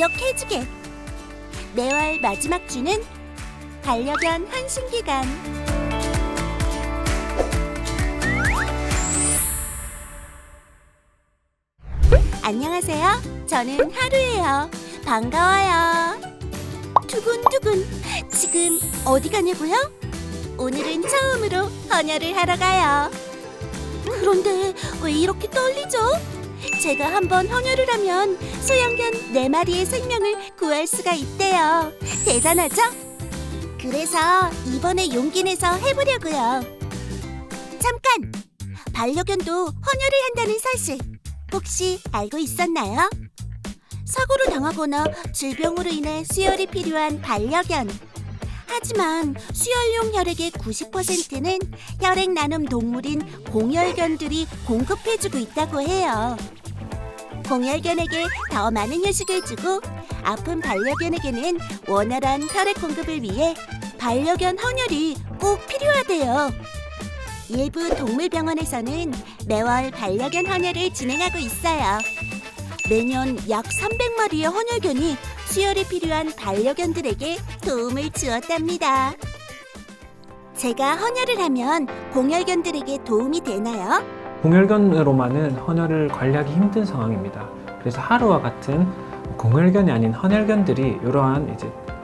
기억해주게. 매월 마지막 주는 반려견 환승기간. 안녕하세요. 저는 하루예요. 반가워요. 두근두근. 지금 어디 가냐고요? 오늘은 처음으로 헌혈을 하러 가요. 그런데 왜 이렇게 떨리죠? 제가 한번 헌혈을 하면 소형견 4마리의 생명을 구할 수가 있대요. 대단하죠? 그래서 이번에 용기 내서 해보려고요. 잠깐! 반려견도 헌혈을 한다는 사실 혹시 알고 있었나요? 사고를 당하거나 질병으로 인해 수혈이 필요한 반려견. 하지만 수혈용 혈액의 90%는 혈액 나눔 동물인 공혈견들이 공급해주고 있다고 해요. 공혈견에게 더 많은 휴식을 주고 아픈 반려견에게는 원활한 혈액 공급을 위해 반려견 헌혈이 꼭 필요하대요. 일부 동물병원에서는 매월 반려견 헌혈을 진행하고 있어요. 매년 약 300마리의 헌혈견이 수혈이 필요한 반려견들에게 도움을 주었답니다. 제가 헌혈을 하면 공혈견들에게 도움이 되나요? 공혈견으로만은 헌혈을 관리하기 힘든 상황입니다. 그래서 하루와 같은 공혈견이 아닌 헌혈견들이 이러한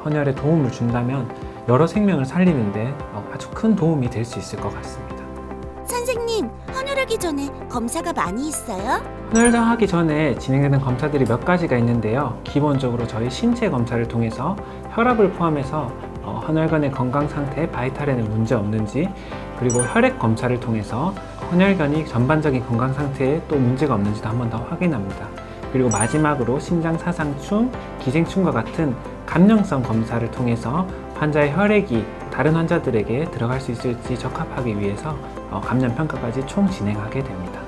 헌혈에 도움을 준다면 여러 생명을 살리는데 아주 큰 도움이 될 수 있을 것 같습니다. 선생님, 헌혈하기 전에 검사가 많이 있어요? 헌혈하기 전에 진행되는 검사들이 몇 가지가 있는데요. 기본적으로 저희 신체 검사를 통해서 혈압을 포함해서 헌혈견의 건강 상태, 바이탈에는 문제 없는지, 그리고 혈액 검사를 통해서 헌혈견이 전반적인 건강 상태에 또 문제가 없는지도 한 번 더 확인합니다. 그리고 마지막으로 심장 사상충, 기생충과 같은 감염성 검사를 통해서 환자의 혈액이 다른 환자들에게 들어갈 수 있을지 적합하기 위해서 감염 평가까지 총 진행하게 됩니다.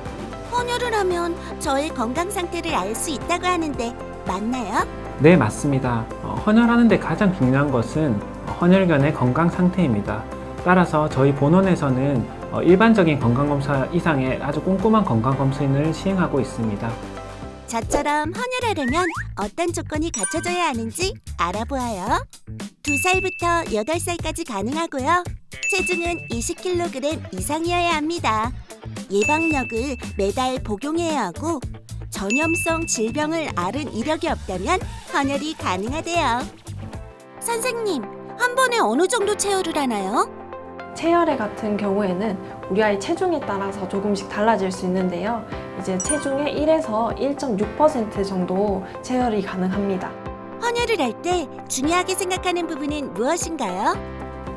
헌혈을 하면 저의 건강 상태를 알 수 있다고 하는데 맞나요? 네, 맞습니다. 헌혈하는데 가장 중요한 것은 헌혈견의 건강 상태입니다. 따라서 저희 본원에서는 일반적인 건강검사 이상의 아주 꼼꼼한 건강검진을 시행하고 있습니다. 저처럼 헌혈하려면 어떤 조건이 갖춰져야 하는지 알아보아요. 2살부터 8살까지 가능하고요. 체중은 20kg 이상이어야 합니다. 예방약을 매달 복용해야 하고 전염성 질병을 앓은 이력이 없다면 헌혈이 가능하대요. 선생님, 한 번에 어느 정도 체열을 하나요? 체열회 같은 경우에는 우리 아이 체중에 따라서 조금씩 달라질 수 있는데요. 이제 체중의 1에서 1.6% 정도 체열이 가능합니다. 헌혈을 할 때 중요하게 생각하는 부분은 무엇인가요?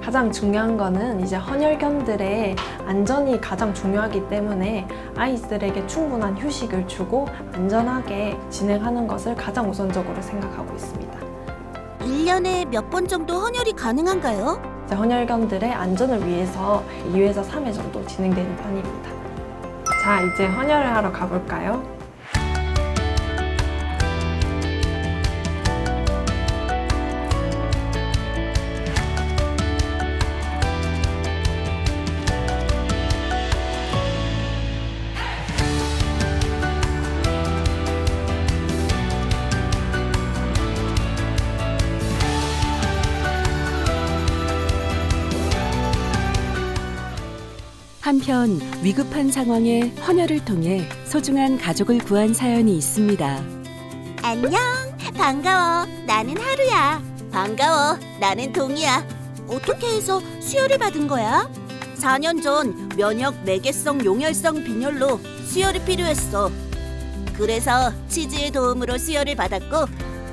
가장 중요한 거는 이제 헌혈견들의 안전이 가장 중요하기 때문에 아이들에게 충분한 휴식을 주고 안전하게 진행하는 것을 가장 우선적으로 생각하고 있습니다. 1년에 몇 번 정도 헌혈이 가능한가요? 이제 헌혈견들의 안전을 위해서 2회에서 3회 정도 진행되는 편입니다. 자, 이제 헌혈을 하러 가볼까요? 한편 위급한 상황에 헌혈을 통해 소중한 가족을 구한 사연이 있습니다. 안녕, 반가워. 나는 하루야. 반가워. 나는 동이야. 어떻게 해서 수혈을 받은 거야? 4년 전 면역 매개성 용혈성 빈혈로 수혈이 필요했어. 그래서 치즈의 도움으로 수혈을 받았고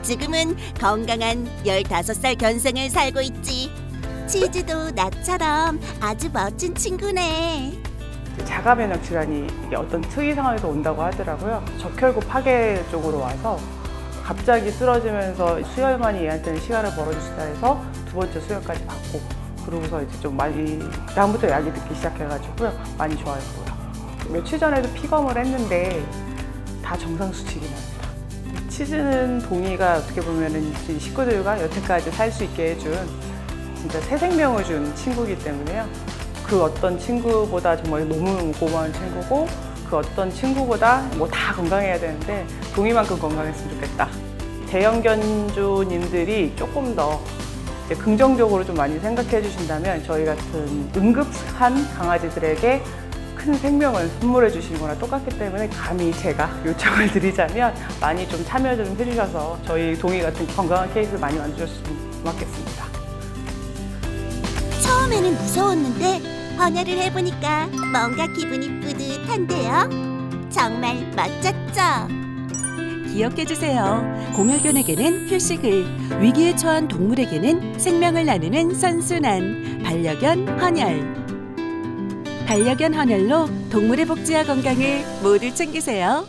지금은 건강한 15살 견생을 살고 있지. 치즈도 나처럼 아주 멋진 친구네. 자가 면역 질환이 어떤 특이 상황에서 온다고 하더라고요. 적혈구 파괴 쪽으로 와서 갑자기 쓰러지면서 수혈만이 얘한테는 시간을 벌어주시다 해서 2번째 수혈까지 받고, 그러고서 이제 좀 많이 다음부터 약이 듣기 시작해가지고요, 많이 좋아졌고요. 며칠 전에도 피검을 했는데 다 정상 수치긴 합니다. 치즈는 동이가 어떻게 보면은 식구들과 여태까지 살 수 있게 해준 진짜 새 생명을 준 친구이기 때문에요. 그 어떤 친구보다 정말 너무 고마운 친구고, 그 어떤 친구보다 뭐 다 건강해야 되는데 동이만큼 건강했으면 좋겠다. 재형견주님들이 조금 더 이제 긍정적으로 좀 많이 생각해 주신다면 저희 같은 응급한 강아지들에게 큰 생명을 선물해 주시는 거나 똑같기 때문에 감히 제가 요청을 드리자면 많이 좀 참여 좀 해주셔서 저희 동이 같은 건강한 케이스를 많이 만들어주셨으면 고맙겠습니다. 처음에는 무서웠는데 헌혈을 해보니까 뭔가 기분이 뿌듯한데요. 정말 멋졌죠? 기억해주세요. 공혈견에게는 휴식을, 위기에 처한 동물에게는 생명을 나누는 선순환, 반려견 헌혈. 반려견 헌혈로 동물의 복지와 건강을 모두 챙기세요.